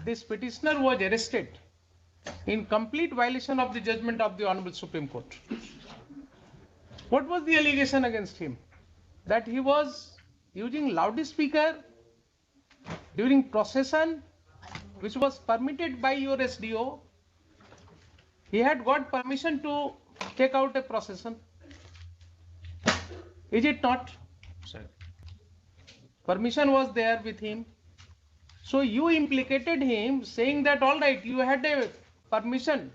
this petitioner was arrested in complete violation of the judgment of the Honorable Supreme Court. What was the allegation against him? That he was using loudspeaker during procession, which was permitted by your SDO. He had got permission to take out a procession. Is it not? Sir. Permission was there with him. So you implicated him saying that all right, you had a permission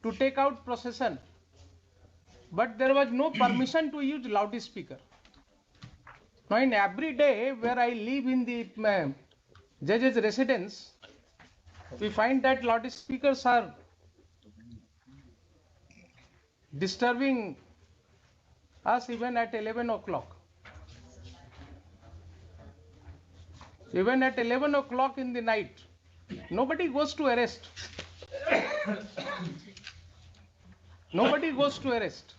to take out procession, but there was no permission to use loudspeaker. Now in every day where I live in the judge's residence, we find that loudspeakers are disturbing us even at 11 o'clock. Even at 11 o'clock in the night, nobody goes to arrest. Nobody goes to arrest.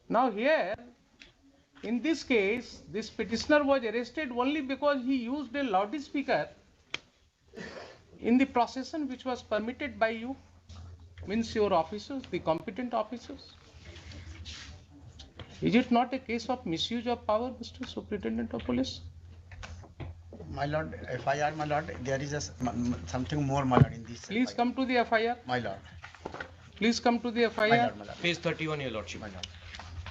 Now here, in this case, this petitioner was arrested only because he used a loudspeaker in the procession which was permitted by you, means your officers, the competent officers. Is it not a case of misuse of power, Mr. Superintendent of Police? My lord, FIR, my lord, there is something more, my lord, in this. Please FIR. come to the FIR. My lord. Please come to the FIR. My lord, my lord. Page 31, your lordship. My lord.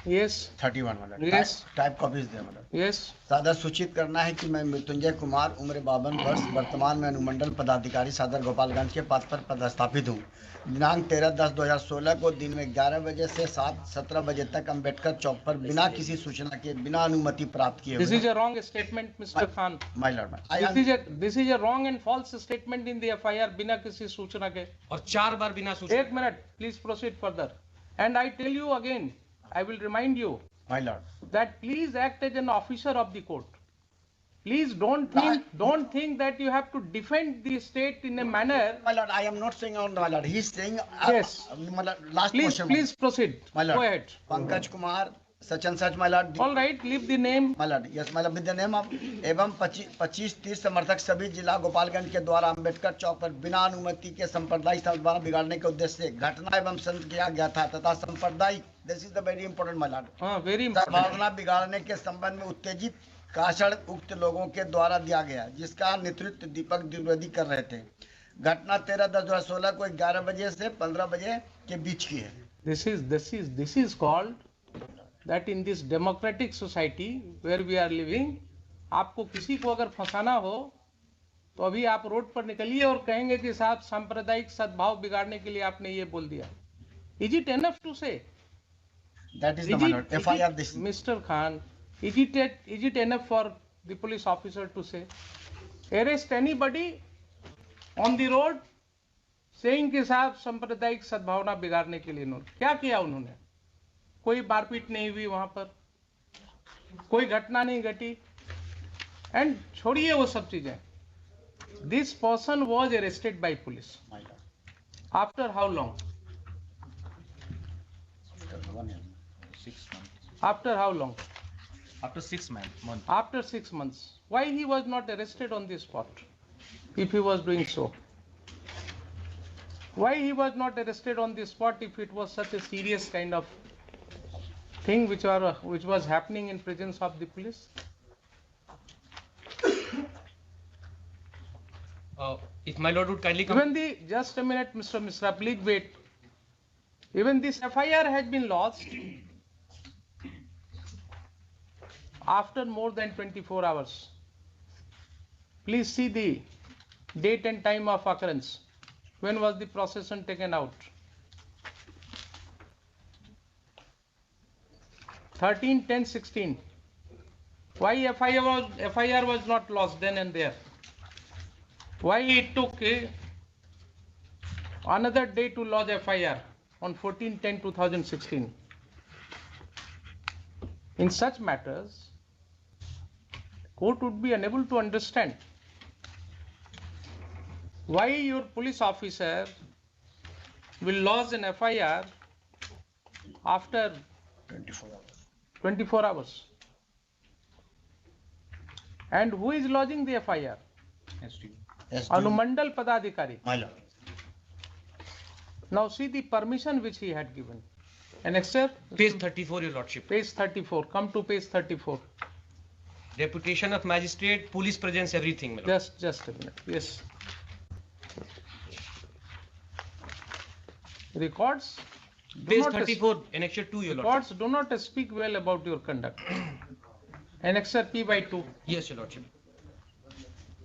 Yes. 31, my lord. Yes. Type copies there, my lord. Yes. सादर सूचित करना है कि मैं मृत्युंजय कुमार उम्र 52 वर्ष वर्तमान में अनुमंडल पदाधिकारी सदर गोपालगंज के पद पर पदस्थापित हूँ। दिनांक 13/10/2016 को दिन में 11 बजे से 7:17 बजे तक अम्बेडकर चौक पर बिना किसी सूचना के बिना अनुमति प्राप्त किए This is a wrong statement, Mr. Khan. My lord, This is a wrong and false statement in the FIR बिना किसी सूचना के. और 4 बार बिना सूचना. एक minute, please proceed further. And I tell you again, I will remind you my lord, that please act as an officer of the court. Please don't think that you have to defend the state in a manner. My lord, I am not saying on my lord. He is saying. Yes. My lord, last Please, question. please proceed. My lord. Go ahead. Pankaj Kumar, such and such, my lord. All right, leave the name. My lord, yes, my lord, with the name of एवं 25-30 समर्थक सभी जिला गोपालगंज के द्वारा अम्बेडकर चौक पर बिना अनुमति के सांप्रदायिक सद्भावना बिगाड़ने के उद्देश्य से घटना एवं संत किया गया था तथा सांप्रदायिक, this is the very important my lord, very important. सद्भावना बिगाड़ने के संबंध में उत्तेजित भाषण उक्त लोगों के द्वारा दिया गया जिसका नेतृत्व दीपक द्विवेदी कर रहे थे। घटना 13/10/2016 को 11 बजे से 15 बजे के बीच की है। This is called that in this democratic society where we are living, आपको किसी को अगर फंसाना हो तो अभी आप रोड पर निकलिए और कहेंगे कि साहब सांप्रदायिक सद्भाव बिगाड़ने के लिए आपने ये बोल दिया. Is it enough to say? That is the my lord. FIR this. Mr. Khan, is it enough for the police officer to say? Arrest anybody on the road saying कि साहब सांप्रदायिक सद्भावना बिगाड़ने के लिए क्या किया उन्होंने? कोई मारपीट नहीं हुई वहां पर, कोई घटना नहीं घटी, एंड छोड़िए वो सब चीजें. This person was arrested bye police. After how long? After how long? After 6 months. After 6 months. Why he was not arrested on the spot? If he was doing so, why he was not arrested on the spot if it was such a serious kind of thing which was happening in presence of the police? If my lord would kindly come. Just a minute, Mr. Misra, please wait. Even this FIR has been lodged after more than 24 hours. Please see the date and time of occurrence. When was the procession taken out? 13/10/16. Why FIR was not lodged then and there? Why it took another day to lodge FIR on 14/10/2016? In such matters, court would be unable to understand why your police officer will lodge an FIR after 24 hours. 24 hours. And who is lodging the FIR? SDO. Anumandal Padadhikari. My lord. Now see the permission which he had given. Annexure, Page 34, Your Lordship. page 34. Come to page 34. Deputation of magistrate, police presence, everything, my lord. Just a minute. Yes. Records. Page 34, Annexure 2, Your Lordship. Records do not speak well about your conduct. Annexure P by 2. Yes, Your Lordship.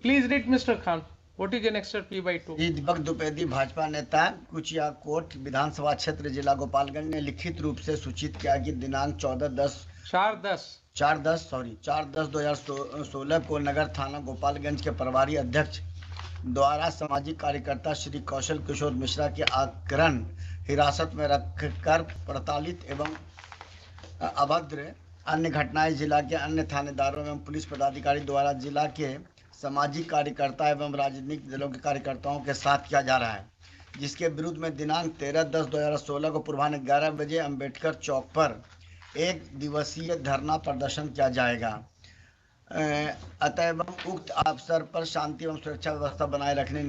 Please read, Mr. Khan. What is Annexure P by 2? जी दीपक द्विवेदी भाजपा नेता कुचिया coat विधानसभा क्षेत्र जिला गोपालगंज ने लिखित रूप से सूचित किया कि दिनांक 4/10/2016 को नगर थाना गोपालगंज के प्रभारी अध्यक्ष द्वारा सामाजिक कार्यकर्ता श्री कौशल किशोर मिश्रा के आकरण हिरासत में रखकर प्रताड़ित एवं अभद्र अन्य घटनाएं जिला के अन्य थानेदारों एवं पुलिस पदाधिकारी द्वारा जिला के सामाजिक कार्यकर्ता एवं राजनीतिक दलों के कार्यकर्ताओं के साथ किया जा रहा है, जिसके विरुद्ध में दिनांक 13/10/2016 को पूर्वाह्न 11 बजे अंबेडकर चौक पर एक दिवसीय धरना प्रदर्शन किया जाएगा। अतएव उक्त अवसर पर शांति एवं सुरक्षा व्यवस्था बनाए रखने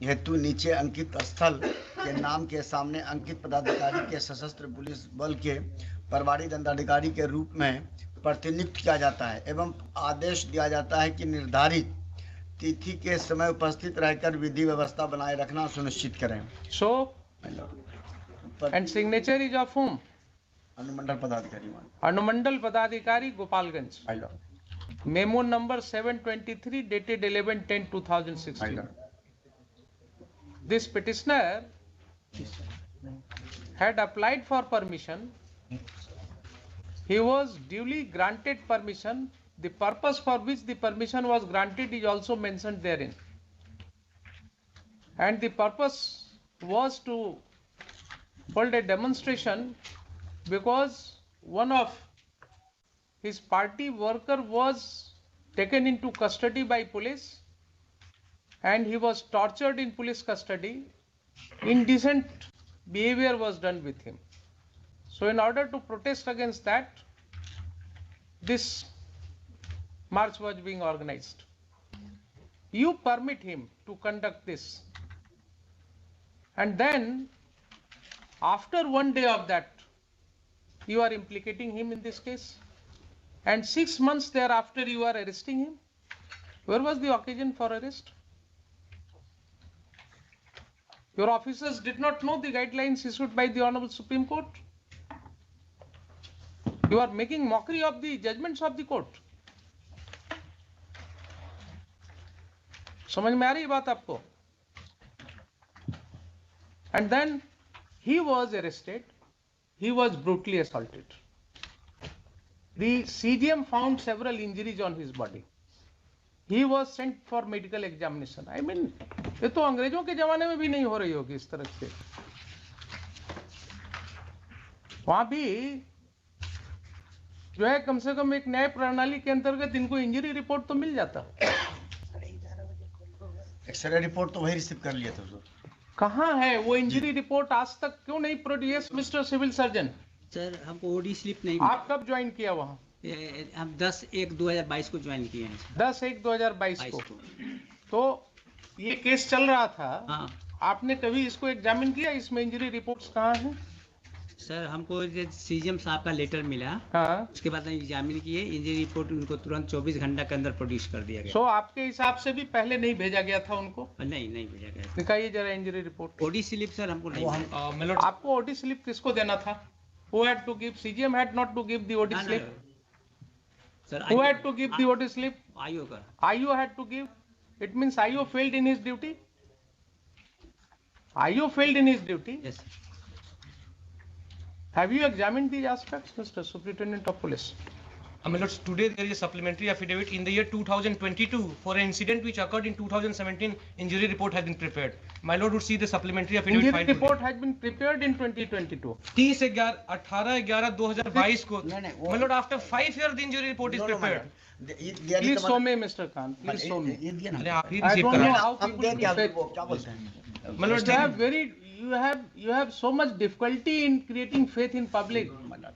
हेतु नीचे अंकित स्थल के नाम के सामने अंकित पदाधिकारी के सशस्त्र पुलिस बल के प्रभारी दंडाधिकारी के रूप में प्रतिनियुक्त किया जाता है एवं आदेश दिया जाता है कि निर्धारित तिथि के समय उपस्थित रहकर विधि व्यवस्था बनाए रखना सुनिश्चित करें। So, and signature is of whom? अनुमंडल पदाधिकारी Anumandal Padadhikari, Gopalganj. Memo number 723 dated 11/10/2016. This petitioner had applied for permission. He was duly granted permission. The purpose for which the permission was granted is also mentioned therein. And the purpose was to hold a demonstration because one of his party worker was taken into custody by police and he was tortured in police custody. Indecent behavior was done with him. So in order to protest against that, this march was being organized. You permit him to conduct this. And then, after one day of that, you are implicating him in this case. And 6 months thereafter, you are arresting him. Where was the occasion for arrest? Your officers did not know the guidelines issued by the Honorable Supreme Court. You are making mockery of the judgments of the court. समझ में आ रही बात आपको? And then he was arrested. He was brutally assaulted. The CGM found several injuries on his body. He was sent for medical examination. I mean, ये तो अंग्रेजों के जमाने में भी नहीं हो रही होगी इस तरह से. वहां भी जो है कम से कम एक न्याय प्रणाली के अंतर्गत इनको इंजरी रिपोर्ट तो मिल जाता. एक्सरे रिपोर्ट तो वही रिसीव कर लिया था सर. कहाँ है वो इंजरी रिपोर्ट? आज तक क्यों नहीं produce mister civil surgeon? Sir हमको ओडी स्लिप नहीं आप कब ज्वाइन किया वहाँ? हम 10/1/2022 को ज्वाइन किए हैं सर. 10/1/2022 को. तो ये केस चल रहा था. हाँ आपने कभी इसको एग्जामिन किया? इसमें इंजरी रिपोर्ट्स कहाँ हैं? सर हमको सीजीएम साहब का लेटर मिला. हाँ. उसके बाद हम एग्जामिन किए. इंजरी रिपोर्ट उनको तुरंत 24 घंटा के अंदर प्रोड्यूस कर दिया गया. सो आपके हिसाब से भी पहले नहीं भेजा गया था उनको? नहीं भेजा गया. दिखाइए जरा injury report. OD slip sir हमको नहीं. आपको ओडी स्लिप किसको देना था? Who had to give? CGM had not to give the OD slip. Sir Who had to give the OD slip? IO का. IO had to give. It means IO failed in his duty. IO failed in his duty. Yes. Have you examined these aspects, Mr. Superintendent of Police? My lords, today there is a supplementary affidavit in the year 2022 for an incident which occurred in 2017. Injury report has been prepared. My lord would see the supplementary affidavit. Injury report has been prepared in 2022. 18/11/2022 को. My lord, after 5 years the injury report is prepared. Please show me, Mr. Khan. Please show me. ये दिया ना. अरे आप ही I receive don't know करा. how हम people दे दिया fetch. वो क्या बोलते हैं. My lord, You have so much difficulty in creating faith in public.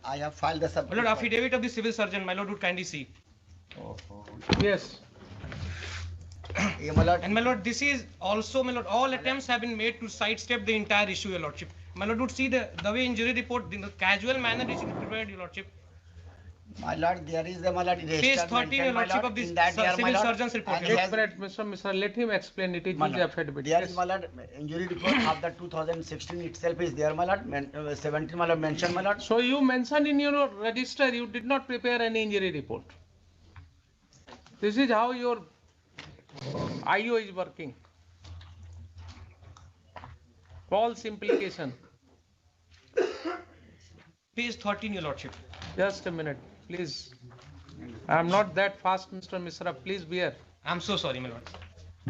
I have filed the my lord, affidavit of the civil surgeon. My lord would kindly see. Yes. ये my lord, And my lord, this is also, my lord, all attempts have been made to sidestep the entire issue, your lordship. My lord would see the way injury report, in the casual manner it is prepared, your lordship. my lord, there is the my lord Page register 13, your mentioned, my lordship, lord, of this in that year, my civil lord, surgeon's report, and your he Just has, a minute, Mr. Let him explain. It is my his lord, affidavit. there Yes. is my lord injury report of the 2016 itself is there, my lord, 17 my lord mentioned, my lord. So you mentioned in your register you did not prepare any injury report. This is how your IO is working. False implication. Page 13, your lordship. Just a minute, please. I am not that fast, Mr. Misra. Please bear. I'm so sorry, my lord.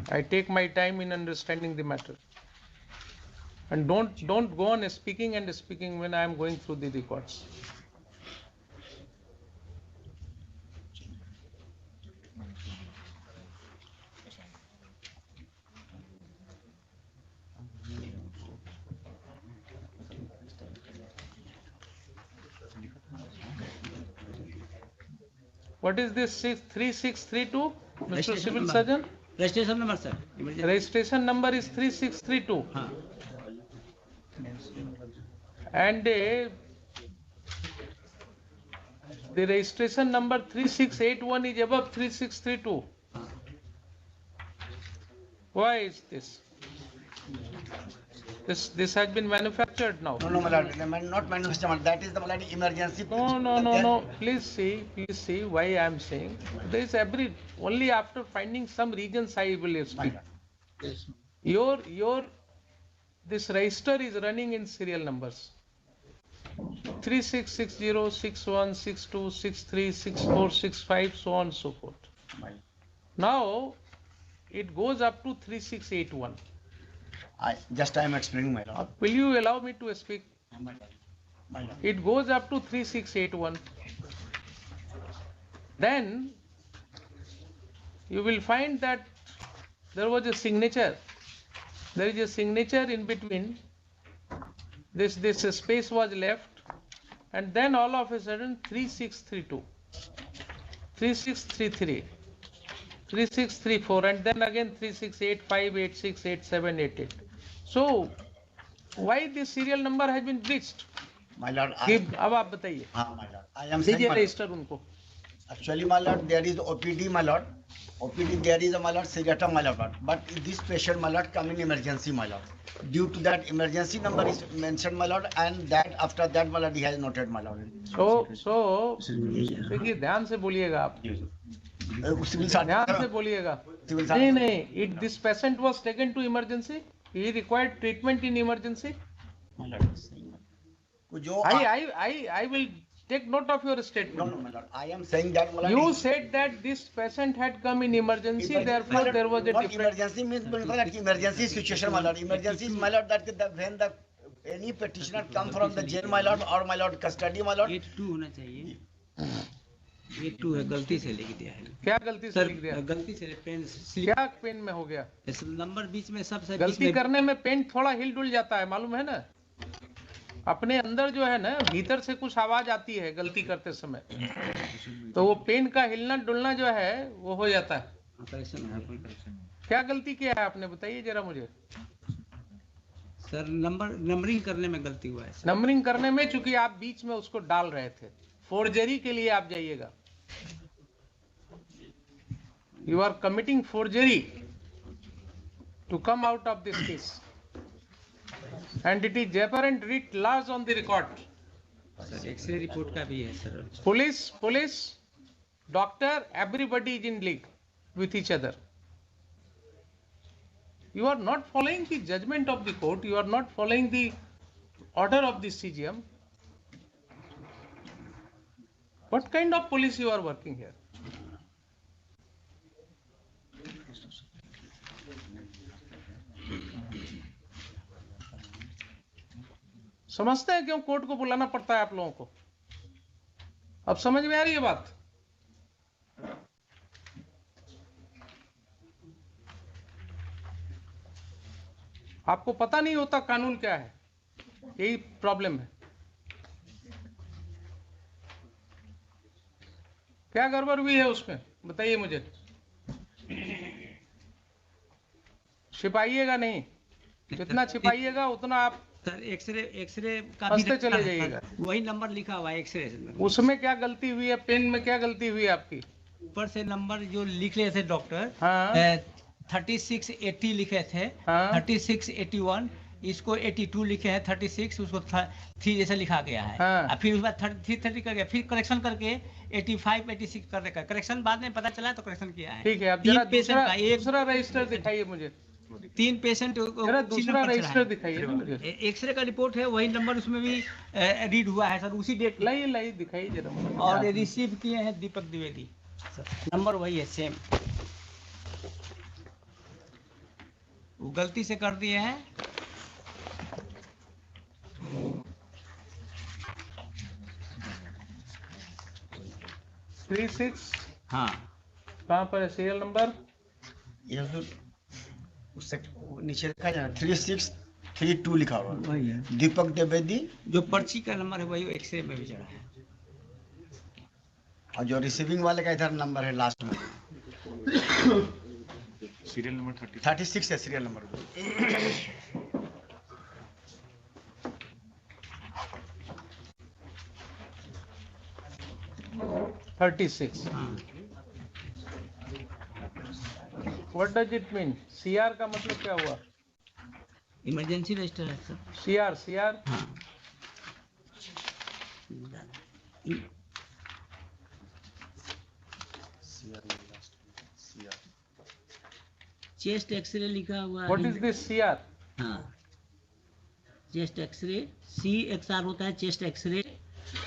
I take my time in understanding the matter. And don't go on speaking and speaking when I am going through the records. What is this 3632, Mr. Civil Surgeon? Registration number sir emergency Registration number is 3632. हाँ And the registration number 3681 is above 3632. Why is this? This has been manufactured now. No, my lord, not manufactured, my lord, that is the my lord emergency. No. Please see why I am saying. There is only after finding some regions I will speak. Your this register is running in serial numbers. 3660, 61, 62, 63, 64, 65, so on and so forth. Now it goes up to 3681. I am explaining, my lord. Will you allow me to speak? My lord. It goes up to 3681. Then you will find that there was a signature. There is a signature in between. This space was left, and then all of a sudden 3632, 3633, 3634, and then again 3685, 86, 87, 88. So why this serial number has been breached? My lord, अब आप बताइए. हाँ, my lord, I am saying, दीजिए my lord. Register उनको. Actually, my lord, there is OPD, my lord. OPD, there is a my lord, cigarette, my lord. But this patient, my lord, come in emergency, my lord. Due to that emergency number is mentioned, my lord, and that after that, my lord, he has noted, my lord. So देखिए ध्यान से बोलिएगा आप. Civil ध्यान से servant. बोलिएगा. Civil नहीं servant. नहीं. This patient was taken to emergency. He required treatment in emergency. My lord. जो I will take note of your No, statement. my lord. I am saying that, my lord. You said that this patient had come in emergency, therefore there was a Not different. emergency means, my lord, emergency situation, my lord. Emergency is, my lord, that when the any petitioner come from the jail, my lord, or my lord custody, my lord. 82 होना चाहिए 82 है गलती से लिख दिया है क्या गलती से सर लिख दिया? गलती से पेन स्लिप क्या पेन में हो गया? नंबर बीच में सबसे बीच गलती में करने में पेन थोड़ा हिल डुल जाता है, मालूम है ना? अपने अंदर जो है ना, भीतर से कुछ आवाज आती है गलती करते समय, तो वो पेन का हिलना डुलना जो है वो हो जाता है. करेक्शन है कोई करेक्शन क्या गलती किया है आपने, बताइए जरा मुझे. सर नंबरिंग करने में गलती हुआ है सर नंबरिंग करने में, चूंकि आप बीच में उसको डाल रहे थे. फोर्जरी के लिए आप जाइएगा. You are committing forgery to come out of this case, and it is apparent writ large on the record. Sir x ray report का भी है sir Police, doctor, everybody is in league with each other. You are not following the judgment of the court. You are not following the order of the CGM. What kind of police you are working here? समझते हैं क्यों court को बुलाना पड़ता है आप लोगों को? अब समझ में आ रही है बात? आपको पता नहीं होता कानून क्या है, यही प्रॉब्लम है. क्या गड़बड़ हुई है उसमें, बताइए मुझे. छिपाइएगा नहीं, जितना छिपाइएगा उतना आप सर एक्सरे का भी फंसते चले है, जाइएगा। वही नंबर लिखा हुआ है एक्सरे से। उसमें क्या गलती हुई है, पेन में क्या गलती हुई है आपकी? ऊपर से नंबर जो लिख रहे थे डॉक्टर, हाँ 3680 लिखे थे, हाँ 3681, इसको 82 लिखे हैं, 36 उसको 3 जैसे लिखा गया है। हाँ। और फिर उसके बाद 330 कर गया, फिर करेक्शन करके 85 86 कर देखा, करेक्शन बाद में पता चला तो करेक्शन किया है। ठीक है, अब तीन जरा पेशेंट का दूसरा रजिस्टर दिखाइए मुझे, 3 पेशेंट जरा दूसरा रजिस्टर दिखाइए ना मुझे। एक्सरे का रिपोर्ट है, वही नंबर उसमें भी रीड हुआ है सर, उसी डेट में। लाई दिखाइए जरा मुझे। और रिसीव किए हैं दीपक द्विवेदी, नंबर वही है सेम, वो गलती से कर दिए हैं। थ्री सिक्स हाँ कहाँ पर है सीरियल नंबर? ये तो उससे नीचे लिखा है 3632 लिखा हुआ है। वही है, दीपक द्विवेदी। जो पर्ची का नंबर है वही एक्सरे में भी चढ़ा है। और जो रिसीविंग वाले का इधर नंबर है लास्ट में, सीरियल नंबर 36 है सीरियल नंबर। 36। हाँ what does it mean? CR का मतलब क्या हुआ? इमरजेंसी रजिस्टर है सर। सीआर हाँ चेस्ट एक्सरे लिखा हुआ है। What is this CR? हाँ चेस्ट एक्सरे, CXR होता है चेस्ट एक्सरे,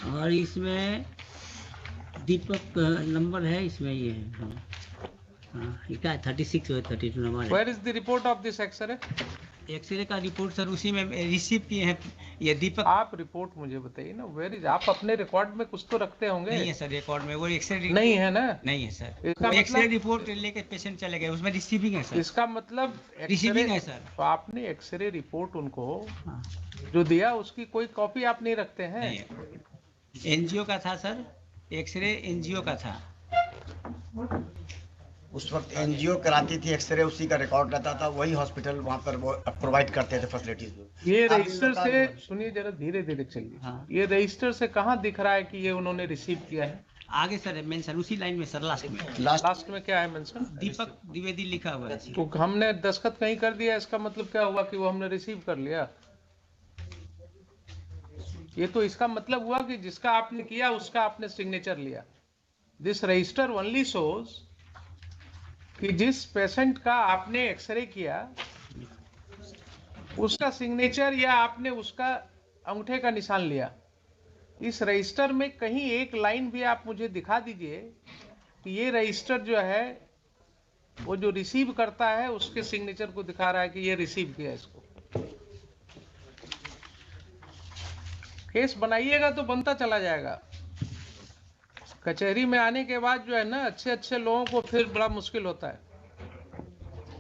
और इसमें दीपक नंबर है, इसमें ये है। हाँ हाँ ये क्या है, 36 और 32 नंबर है। Where is the report of this x ray? X ray का रिपोर्ट सर उसी में रिसीव किए हैं ये दीपक। आप रिपोर्ट मुझे बताइए ना, वेयर इज? आप अपने रिकॉर्ड में कुछ तो रखते होंगे? नहीं है सर रिकॉर्ड में, वो एक्सरे नहीं है ना? नहीं है सर, इसका एक्सरे मतलब- रिपोर्ट लेके पेशेंट चले गए, उसमें रिसीविंग है सर। इसका मतलब रिसीविंग है सर। तो आपने एक्सरे रिपोर्ट उनको हाँ जो दिया उसकी कोई कॉपी आप नहीं रखते हैं? नहीं, एनजीओ का था सर, एक्सरे एनजीओ का था। उस वक्त एनजीओ कराती थी एक्सरे, उसी का रिकॉर्ड रहता था, वही हॉस्पिटल वहाँ पर वो प्रोवाइड करते थे फैसिलिटीज। ये रजिस्टर से सुनिए, जरा धीरे धीरे चलिए। हाँ। ये रजिस्टर से कहाँ दिख रहा है कि ये उन्होंने रिसीव किया है? आगे सर मेंशन उसी लाइन में सर, लास्ट में लास्ट में क्या है मेंशन? दीपक द्विवेदी लिखा हुआ है। तो हमने दस्तखत कहीं कर दिया, इसका मतलब क्या हुआ कि वो हमने रिसीव कर लिया? ये तो इसका मतलब हुआ कि जिसका आपने किया उसका आपने सिग्नेचर लिया। दिस रजिस्टर ओनली शोज कि जिस पेशेंट का आपने एक्सरे किया उसका सिग्नेचर या आपने उसका अंगूठे का निशान लिया। इस रजिस्टर में कहीं एक लाइन भी आप मुझे दिखा दीजिए कि ये रजिस्टर जो है वो जो रिसीव करता है उसके सिग्नेचर को दिखा रहा है कि ये रिसीव किया इसको। केस बनाइएगा तो बनता चला जाएगा। कचहरी में आने के बाद जो है ना, अच्छे अच्छे लोगों को फिर बड़ा मुश्किल होता है।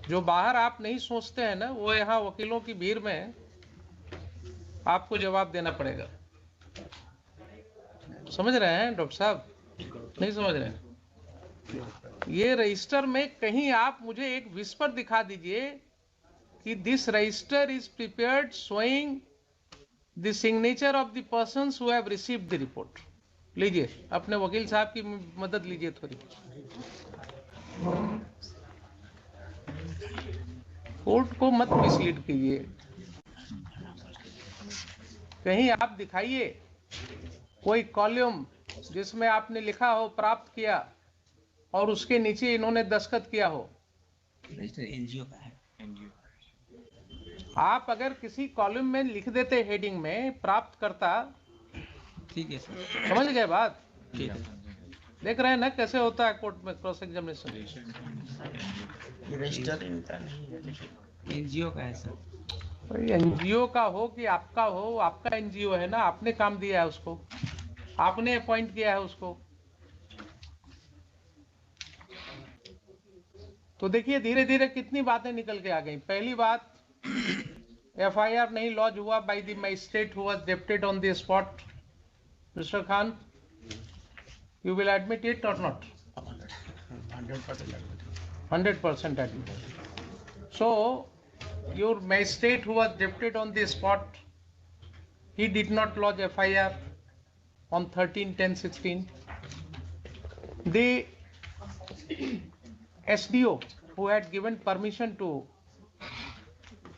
जो बाहर आप नहीं सोचते हैं ना, वो यहाँ वकीलों की भीड़ में आपको जवाब देना पड़ेगा। समझ रहे हैं डॉक्टर साहब? नहीं समझ रहे हैं? ये रजिस्टर में कहीं आप मुझे एक विस्पर दिखा दीजिए कि this register is prepared showing the signature of the persons who have received the report. लीजिए, अपने वकील साहब की मदद लीजिए थोड़ी। कोर्ट को मत मिसलीड कीजिए। कहीं आप दिखाइए कोई कॉलम जिसमें आपने लिखा हो प्राप्त किया और उसके नीचे इन्होंने दस्तखत किया हो। एनजीओ का है। आप अगर किसी कॉलम में लिख देते हेडिंग में प्राप्त करता, ठीक है सर, समझ गए बात? ठीक है। देख रहे हैं ना कैसे होता है कोर्ट में क्रॉस एग्जामिनेशन। ये रजिस्टर एनजीओ का है सर। एनजीओ का हो कि आपका हो, आपका एनजीओ है ना, आपने काम दिया है उसको, आपने अपॉइंट किया है उसको। तो देखिए धीरे धीरे कितनी बातें निकल के आ गई। पहली बात, एफआईआर नहीं लॉन्च हुआ by the magistrate who was deputed on the spot. Mister Khan, you will admit it or not? 100% 100% admit. So your magistrate who was deputed on the spot, he did not lodge FIR on 13/10/16. The SDO who had given permission to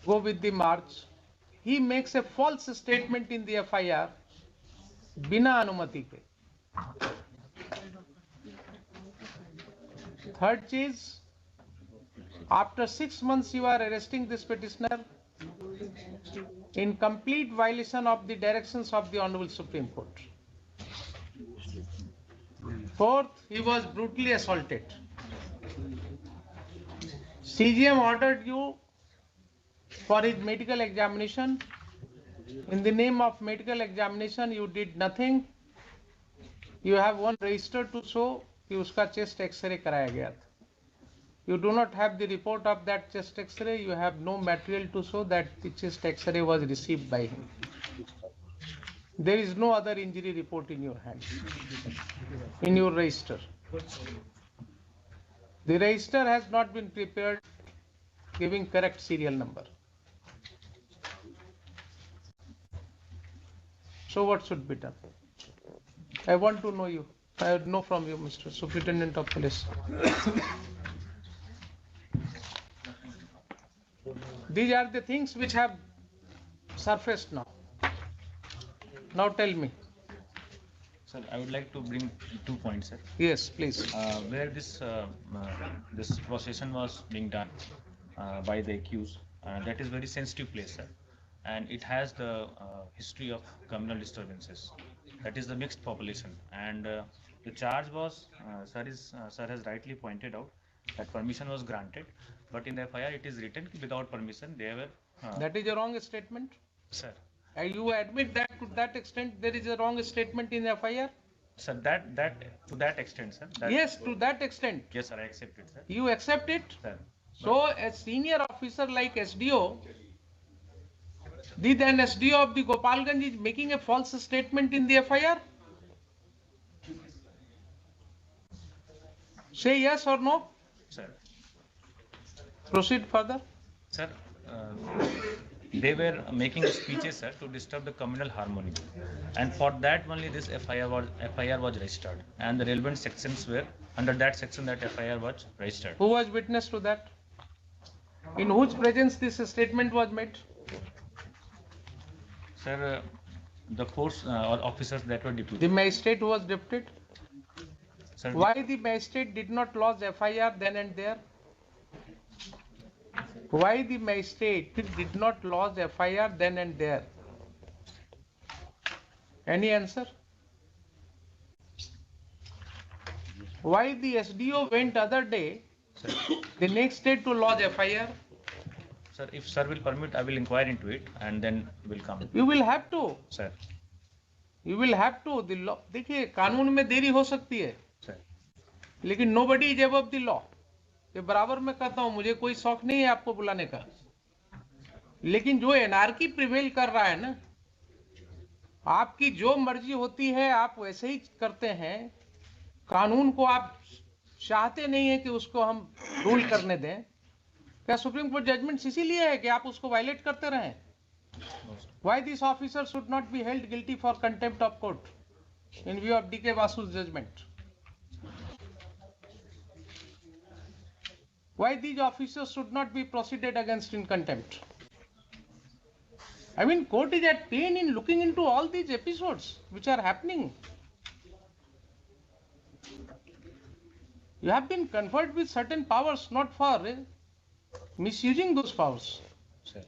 go with the march, he makes a false statement in the FIR बिना अनुमति के. Third चीज, after 6 months you are arresting this petitioner in complete violation of the directions of the Honorable Supreme Court. Fourth, he was brutally assaulted. CGM ordered you for his medical examination. In the name of medical examination, you did nothing. You have one register to show कि उसका chest X-ray कराया गया था. You do not have the report of that chest X-ray. You have no material to show that the chest X-ray was received by him. There is no other injury report in your hand, in your register. The register has not been prepared giving correct serial number. So what should be done? I want to know you. I know from you, Mr. Superintendent of Police. These are the things which have surfaced now. Now tell me. Sir, I would like to bring 2 points, sir. Yes, please. Where this procession was being done by the accused, that is very sensitive place, sir, and it has the history of communal disturbances. That is the mixed population, and the charge was, sir has rightly pointed out that permission was granted, but in the FIR it is written without permission. They were. That is a wrong statement. Sir. You admit that to that extent there is a wrong statement in FIR? Sir, that to that extent, sir. Yes, to that extent. Yes, sir, I accept it, sir. You accept it? Sir. So a senior officer like SDO, then SDO of the Gopalganj is making a false statement in the FIR? Say yes or no? Sir. Proceed further. Sir, they were making speeches, sir, to disturb the communal harmony, and for that only this FIR was registered, and the relevant sections were under that section that FIR was registered. Who was witness to that? In whose presence this statement was made? Sir, the force or officers that were deputed. The magistrate who was deputed? Sir, Why the magistrate did not lodge FIR then and there? Why the magistrate did not lodge FIR then and there? Any answer? Why the SDO went other day, sir, the next day to lodge FIR? sir, if sir will permit, I will inquire into it and then will come. You will have to. Sir. You will have to. The law. देखिए कानून में देरी हो सकती है. Sir. लेकिन nobody is above the law. ये बराबर मैं कहता हूं, मुझे कोई शौक नहीं है आपको बुलाने का, लेकिन जो एनआरकी प्रिवेल कर रहा है ना, आपकी जो मर्जी होती है आप वैसे ही करते हैं, कानून को आप चाहते नहीं है कि उसको हम रूल करने दें. क्या सुप्रीम कोर्ट जजमेंट इसीलिए है कि आप उसको वायलेट करते रहें? Why this officer should not be held guilty for contempt of court in view of D.K. Vasu's judgment? Why these officers should not be proceeded against in contempt? I mean, court is at pain in looking into all these episodes which are happening. You have been conferred with certain powers, not for misusing those powers. Sir.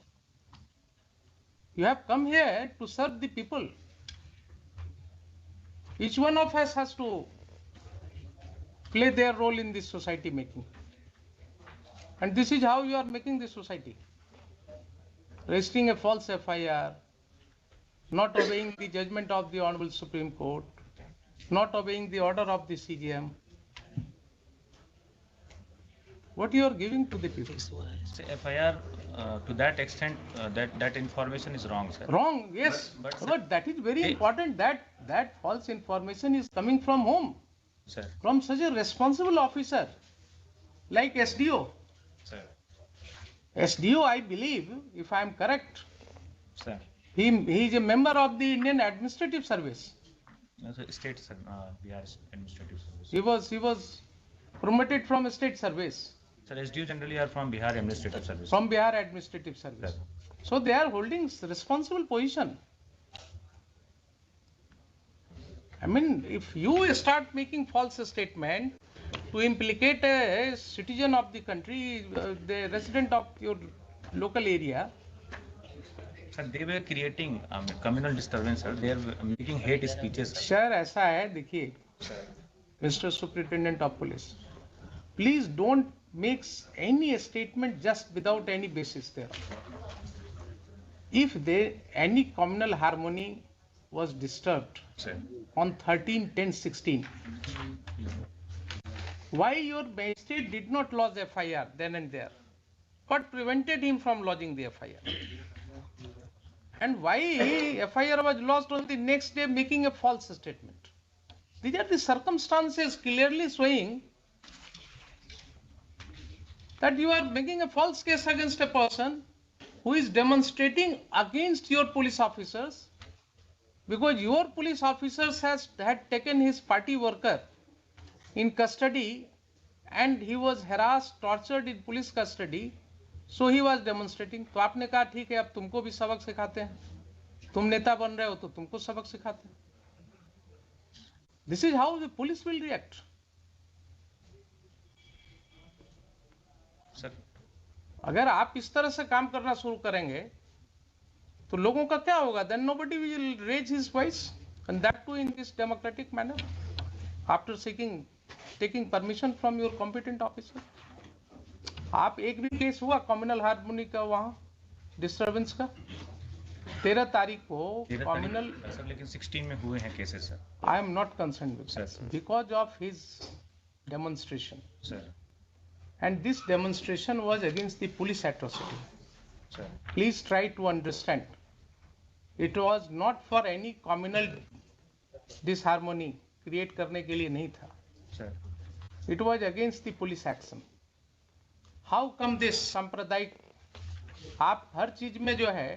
You have come here to serve the people. Each one of us has to play their role in this society making. And this is how you are making this society. Registering a false FIR, not obeying the judgment of the Honorable Supreme Court, not obeying the order of the CGM. What you are giving to the people? Say FIR to that extent, that information is wrong, sir. Wrong, yes. But that is very important. That false information is coming from whom? Sir. From such a responsible officer like SDO. Sir. SDO, I believe, if I am correct, Sir. he is a member of the Indian Administrative Service. State, sir, Bihar Administrative Service. He was promoted from state service. Sir, SDU generally are from Bihar Administrative Service. From Bihar Administrative Service. Sir. So they are holding responsible position. I mean, if you start making false statement to implicate a citizen of the country, the resident of your local area. Sir, they were creating communal disturbance, sir. They are making hate speeches. Sir, ऐसा है, देखिए, Mr. Superintendent of Police, please don't make any statement just without any basis there. If any communal harmony was disturbed, Sir. on 13/10/16, why your magistrate did not lodge FIR then and there? What prevented him from lodging the FIR? And why FIR was lodged on the next day making a false statement? These are the circumstances clearly showing that you are making a false case against a person who is demonstrating against your police officers, because your police officers had taken his party worker in custody and he was harassed, tortured in police custody, so he was demonstrating. तो आपने कहा ठीक है, अब तुमको भी सबक सिखाते हैं, तुम नेता बन रहे हो तो तुमको सबक सिखाते हैं. This is how the police will react. Sir. अगर आप इस तरह से काम करना शुरू करेंगे तो लोगों का क्या होगा? Then nobody will raise his voice, and that too in this democratic manner, after taking permission from your competent officer. आप एक भी केस हुआ कम्युनल हार्मोनी का वहाँ डिस्टर्बेंस का? 13 तारीख को कम्युनल. सर, लेकिन 16 में हुए हैं cases, sir. I am not concerned with that because of his demonstration. Sir. And this demonstration was against the police atrocity. Sir. Please try to understand. It was not for any communal disharmony create करने के लिए नहीं था. Sir. It was against the police action. How come this सांप्रदायिक? आप हर चीज में जो है,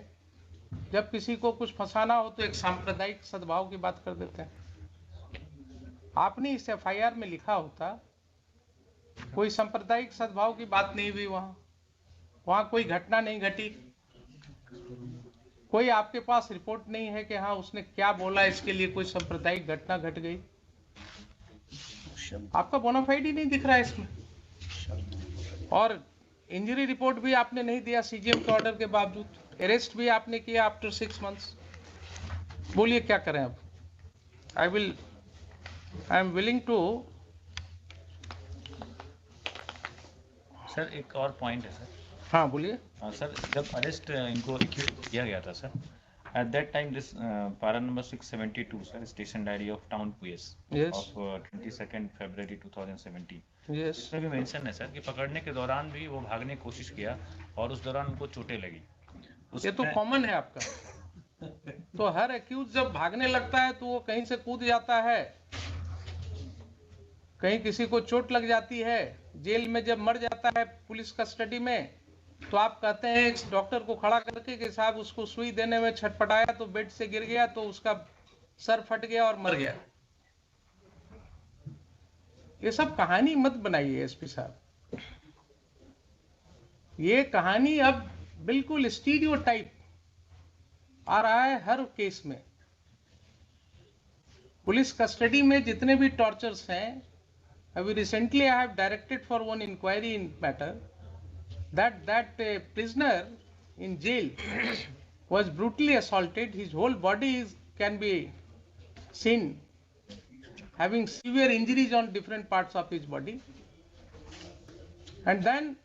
जब किसी को कुछ फंसाना हो तो एक सांप्रदायिक सद्भाव की बात कर देते हैं. आपने इस FIR में लिखा होता कोई सांप्रदायिक सद्भाव की बात नहीं हुई, वहाँ कोई घटना नहीं घटी, कोई आपके पास रिपोर्ट नहीं है कि हाँ उसने क्या बोला, इसके लिए कोई सांप्रदायिक घटना घट गई. आपका बोनाफाइड ही नहीं दिख रहा है इसमें. और इंजरी रिपोर्ट भी आपने नहीं दिया CGM के ऑर्डर के बावजूद. अरेस्ट भी आपने किया आफ्टर 6 months. बोलिए क्या करें अब? I am willing to. Sir, एक और पॉइंट है, सर. हाँ बोलिए. सर, जब अरेस्ट इनको किया गया था, sir, at that time this para number 672, sir, station diary of town PS. Yes. Of 22nd February 2017. Yes. इसमें भी मेंशन है, सर, कि पकड़ने के दौरान भी वो भागने की कोशिश किया और उस दौरान उनको चोटें लगी. ये तो कॉमन है आपका. तो हर एक्यूज जब भागने लगता है तो वो कहीं से कूद जाता है, कहीं किसी को चोट लग जाती है, जेल में जब मर जाता है पुलिस कस्टडी में, तो आप कहते हैं इस डॉक्टर को खड़ा करके कि साहब उसको सुई देने में छटपटाया तो बेड से गिर गया तो उसका सर फट गया और मर गया. ये सब कहानी मत बनाइए SP साहब. ये कहानी अब बिल्कुल स्टीरियोटाइप आ रहा है हर केस में. पुलिस कस्टडी में जितने भी टॉर्चर्स हैं, अभी recently I have directed for one inquiry in matter that prisoner in jail was brutally assaulted. His whole body can be seen having severe injuries on different parts of his body, and then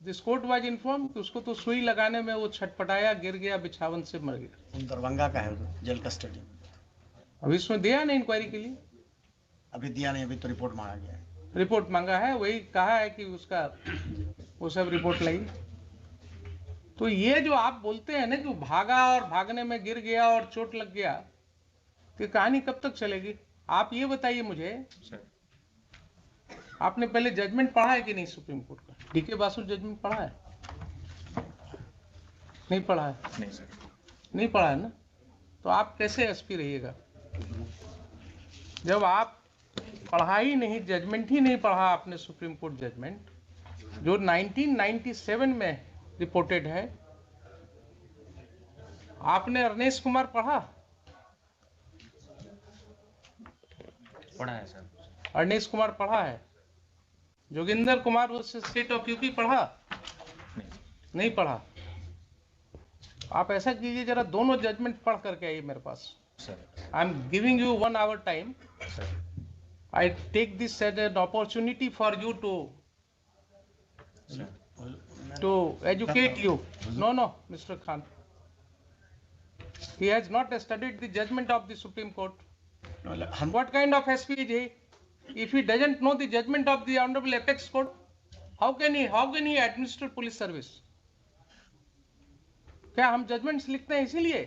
this court was informed कि उसको तो सुई लगाने में वो छटपटाया, गिर गया, बिछावन से मर गया. दरभंगा का है जेल कस्टडी. अभी इसमें दिया नहीं इंक्वायरी के लिए? अभी दिया नहीं, अभी तो रिपोर्ट मांगा गया है. रिपोर्ट मांगा है, वही कहा है कि उसका वो सब रिपोर्ट लाई. तो ये जो आप बोलते हैं ना कि भागा और भागने में गिर गया और चोट लग गया, तो कहानी कब तक चलेगी? आप ये बताइए मुझे, आपने पहले जजमेंट पढ़ा है कि नहीं सुप्रीम कोर्ट का? DK बासु जजमेंट पढ़ा है? नहीं पढ़ा है? नहीं सर। नहीं पढ़ा है ना, तो आप कैसे एसपी रहिएगा जब आप पढ़ा ही नहीं, जजमेंट ही नहीं पढ़ा आपने, सुप्रीम कोर्ट जजमेंट जो 1997 में रिपोर्टेड है। आपने अरनेश कुमार पढ़ा? पढ़ा है सर। अरनेश कुमार पढ़ा है? Joginder Kumar versus state of UP पढ़ा? नहीं नहीं पढ़ा। आप ऐसा कीजिए, जरा दोनों जजमेंट पढ़ करके आइए मेरे पास। Sir. I am giving you 1 hour time. Sir. I take this as an opportunity for you to educate you. No, Mr. Khan. He has not studied the judgment of the Supreme Court. What kind of SP is he? If he doesn't know the judgment of the Honorable Apex Court, how can he administer police service? क्या हम judgements लिखते हैं इसीलिए?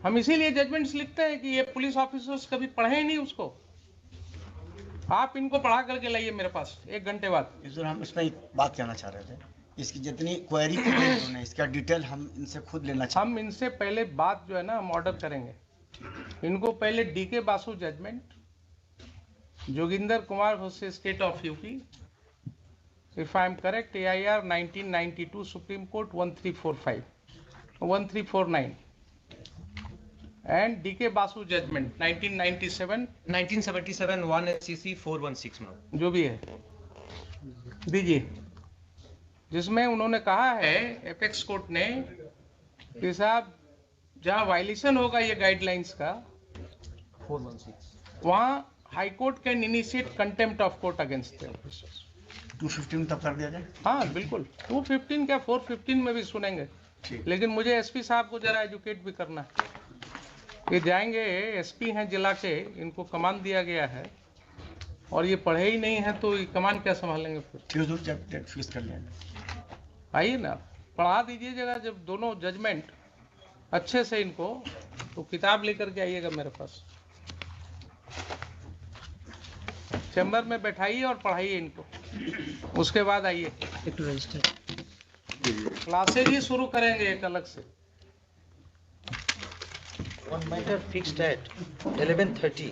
हम इसीलिए judgements लिखते हैं कि ये पुलिस ऑफिसर्स कभी पढ़े ही नहीं उसको। आप इनको पढ़ा करके लाइए मेरे पास 1 घंटे बाद। इस दौरान हम इसमें एक बात कहना चाह रहे थे, इसकी जितनी क्वेरी की गई उन्होंने, इसका डिटेल हम इनसे खुद लेना चाहते हम इनसे पहले बात जो है ना, हम ऑर्डर करेंगे। इनको पहले DK Basu judgment, Joginder Kumar versus state of UP, if I am correct, AIR 1992 supreme court 1345 1349, and DK Basu judgment 1997 1977 1 SCC 416 में जो भी है दीजिए, जिसमें उन्होंने कहा है एपेक्स कोर्ट ने कि साहब जहां वायलेशन होगा ये गाइडलाइंस का 416 वहां high court can initiate contempt of court against the officers. 215 तब कर दिया जाए। हाँ बिल्कुल, 215 क्या 415 में भी सुनेंगे, लेकिन मुझे एसपी साहब को जरा एजुकेट भी करना है। ये जाएंगे, एसपी हैं जिला के, इनको कमान दिया गया है और ये पढ़े ही नहीं है तो ये कमान क्या संभालेंगे फिर? जब डेट फिक्स कर लिया, आइए ना, पढ़ा दीजिएगा जब दोनों जजमेंट अच्छे से इनको, तो किताब लेकर के आइएगा मेरे पास, चैम्बर में बैठाइए और पढ़ाइए इनको, उसके बाद आइए क्लासेज ही शुरू करेंगे एक अलग से। One matter fixed at 11:30.